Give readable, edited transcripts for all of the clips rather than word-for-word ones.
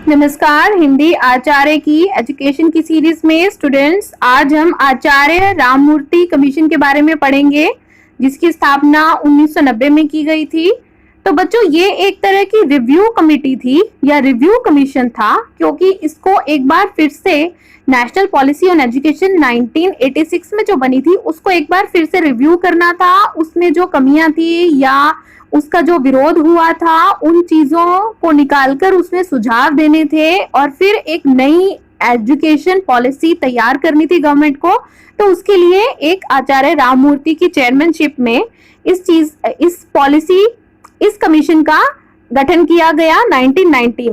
नमस्कार। हिंदी आचार्य की एजुकेशन की सीरीज में स्टूडेंट्स, आज हम आचार्य राममूर्ति कमीशन के बारे में पढ़ेंगे, जिसकी स्थापना 1990 में की गई थी। तो बच्चों, ये एक तरह की रिव्यू कमेटी थी या रिव्यू कमीशन था, क्योंकि इसको एक बार फिर से नेशनल पॉलिसी ऑन एजुकेशन 1986 में जो बनी थी उसको एक बार फिर से रिव्यू करना था। उसमें जो कमियां थी या उसका जो विरोध हुआ था, उन चीजों को निकालकर उसमें सुझाव देने थे और फिर एक नई एजुकेशन पॉलिसी तैयार करनी थी गवर्नमेंट को। तो उसके लिए एक आचार्य राममूर्ति की चेयरमैनशिप में इस कमीशन का गठन किया गया 1990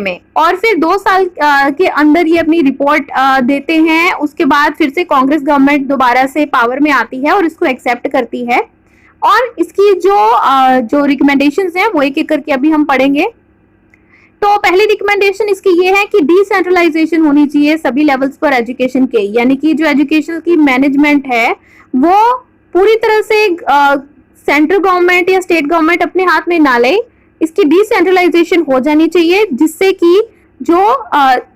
में, और फिर 2 साल के अंदर ये अपनी रिपोर्ट देते हैं। उसके बाद फिर से कांग्रेस गवर्नमेंट दोबारा से पावर में आती है और इसको एक्सेप्ट करती है, और इसकी जो रिकमेंडेशंस हैं वो एक एक करके अभी हम पढ़ेंगे। तो पहली रिकमेंडेशन इसकी ये है कि डिसेंट्रलाइजेशन होनी चाहिए सभी लेवल्स पर एजुकेशन के, यानी कि जो एजुकेशन की मैनेजमेंट है वो पूरी तरह से सेंट्रल गवर्नमेंट या स्टेट गवर्नमेंट अपने हाथ में ना ले। इसकी डिसेंट्रलाइजेशन हो जानी चाहिए, जिससे कि जो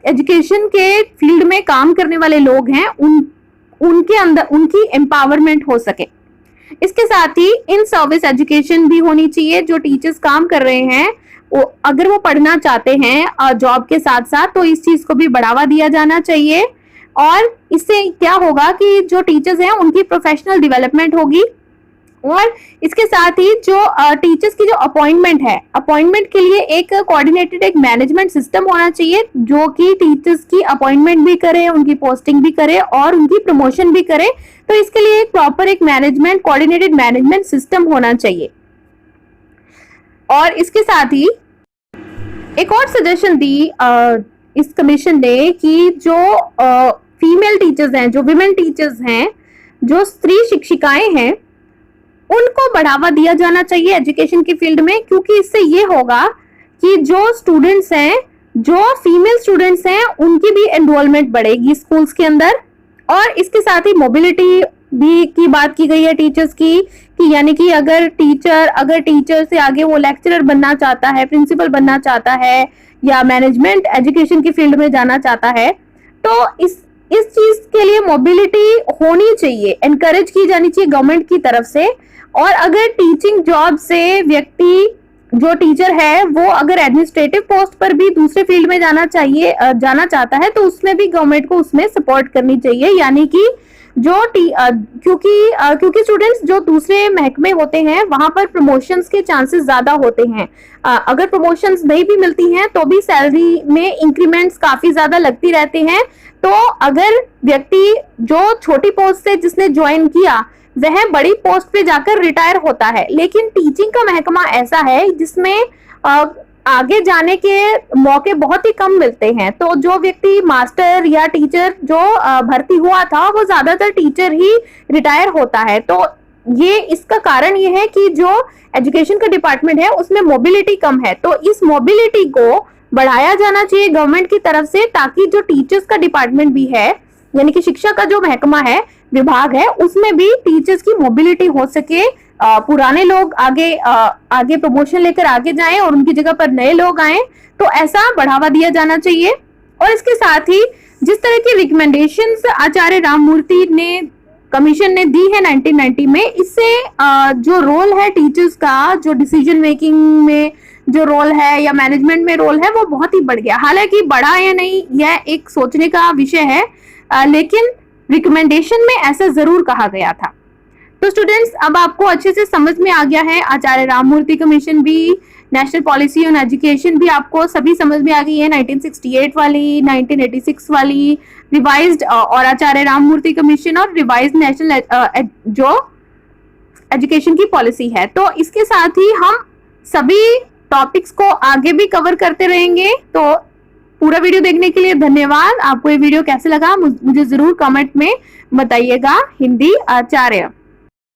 एजुकेशन के फील्ड में काम करने वाले लोग हैं उनके अंदर उनकी एम्पावरमेंट हो सके। इसके साथ ही इन सर्विस एजुकेशन भी होनी चाहिए। जो टीचर्स काम कर रहे हैं अगर वो पढ़ना चाहते हैं जॉब के साथ साथ, तो इस चीज को भी बढ़ावा दिया जाना चाहिए। और इससे क्या होगा कि जो टीचर्स हैं उनकी प्रोफेशनल डेवलपमेंट होगी। और इसके साथ ही जो टीचर्स की जो अपॉइंटमेंट के लिए एक कोऑर्डिनेटेड एक मैनेजमेंट सिस्टम होना चाहिए, जो कि टीचर्स की अपॉइंटमेंट भी करे, उनकी पोस्टिंग भी करे और उनकी प्रमोशन भी करे। तो इसके लिए एक प्रॉपर एक कोऑर्डिनेटेड मैनेजमेंट सिस्टम होना चाहिए। और इसके साथ ही एक और सजेशन दी इस कमीशन ने कि जो फीमेल टीचर्स हैं, जो विमेन टीचर्स हैं, जो स्त्री शिक्षिकाएं हैं, उनको बढ़ावा दिया जाना चाहिए एजुकेशन की फील्ड में, क्योंकि इससे ये होगा कि जो स्टूडेंट्स हैं, जो फीमेल स्टूडेंट्स हैं, उनकी भी एनरोलमेंट बढ़ेगी स्कूल्स के अंदर। और इसके साथ ही मोबिलिटी भी की बात की गई है टीचर्स की, कि यानी कि अगर टीचर से आगे वो लेक्चरर बनना चाहता है, प्रिंसिपल बनना चाहता है या मैनेजमेंट एजुकेशन की फील्ड में जाना चाहता है, तो इस चीज के लिए मोबिलिटी होनी चाहिए, एनकरेज की जानी चाहिए गवर्नमेंट की तरफ से। और अगर टीचिंग जॉब से व्यक्ति जो टीचर है वो अगर एडमिनिस्ट्रेटिव पोस्ट पर भी दूसरे फील्ड में जाना चाहता है, तो उसमें भी गवर्नमेंट को उसमें सपोर्ट करनी चाहिए। यानी कि क्योंकि स्टूडेंट्स जो दूसरे महकमे होते हैं वहां पर प्रमोशंस के चांसेस ज्यादा होते हैं। अगर प्रमोशंस नहीं भी मिलती हैं तो भी सैलरी में इंक्रीमेंट्स काफी ज्यादा लगती रहते हैं। तो अगर व्यक्ति जो छोटी पोस्ट से जिसने ज्वाइन किया वह बड़ी पोस्ट पे जाकर रिटायर होता है, लेकिन टीचिंग का महकमा ऐसा है जिसमें आगे जाने के मौके बहुत ही कम मिलते हैं। तो जो व्यक्ति मास्टर या टीचर जो भर्ती हुआ था वो ज्यादातर टीचर ही रिटायर होता है। तो ये इसका कारण ये है कि जो एजुकेशन का डिपार्टमेंट है उसमें मोबिलिटी कम है। तो इस मोबिलिटी को बढ़ाया जाना चाहिए गवर्नमेंट की तरफ से, ताकि जो टीचर्स का डिपार्टमेंट भी है, यानी कि शिक्षा का जो महकमा है, विभाग है, उसमें भी टीचर्स की मोबिलिटी हो सके। पुराने लोग आगे प्रमोशन लेकर आगे जाएं और उनकी जगह पर नए लोग आए, तो ऐसा बढ़ावा दिया जाना चाहिए। और इसके साथ ही जिस तरह की रिकमेंडेशंस आचार्य राममूर्ति ने कमीशन ने दी है 1990 में, इससे जो रोल है टीचर्स का, जो डिसीजन मेकिंग में जो रोल है या मैनेजमेंट में रोल है, वो बहुत ही बढ़ गया। हालांकि बढ़ा या नहीं यह एक सोचने का विषय है, लेकिन रिकमेंडेशन में ऐसा जरूर कहा गया था। तो स्टूडेंट्स, अब आपको अच्छे से समझ में आ गया है। आचार्य राममूर्ति कमीशन भी, नेशनल पॉलिसी ऑन एजुकेशन भी आपको सभी समझ में आ गई है। 1968 वाली, 1986 वाली रिवाइज्ड और आचार्य राममूर्ति कमीशन और रिवाइज्ड नेशनल जो एजुकेशन की पॉलिसी है। तो इसके साथ ही हम सभी टॉपिक्स को आगे भी कवर करते रहेंगे। तो पूरा वीडियो देखने के लिए धन्यवाद। आपको ये वीडियो कैसे लगा मुझे जरूर कमेंट में बताइएगा। हिंदी आचार्य।